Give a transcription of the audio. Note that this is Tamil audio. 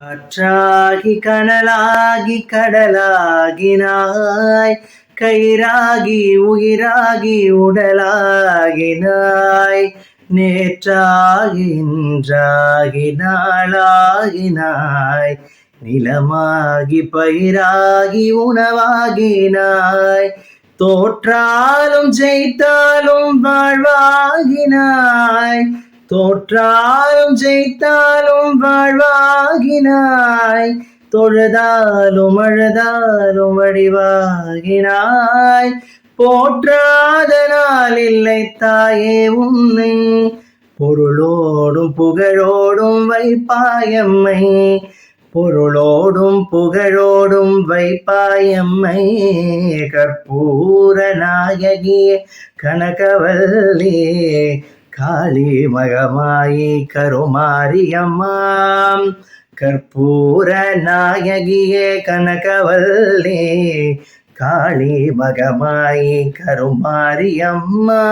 காற்றாகி கனலாகி கடலாகினாய், கயிறாகி உயிராகி உடலாகினாய், நேற்றாகி இன்றாகி நாளாகினாய், நிலமாகி பயிராகி உணவாகினாய், தோற்றாலும் ஜெயித்தாலும் வாழ்வாகினாய், தோற்றாலும் ஜெயித்தாலும் வாழ்வாகினாய், தொழுதாலும் அழுதாலும் வடிவாகினாய், போற்றாத நாள் இல்லை தாயே உன்னை, பொருளோடும் புகழோடும் வைப்பாயம்மை, பொருளோடும் புகழோடும் வைப்பாயம்மை, கற்பூர நாயகியே கனகவல்லியே காளி மகமாயி கருமாரியம்மாம், கற்பூர நாயகியே கனகவல்லே காளி மகமாயி கருமாரியம்மா.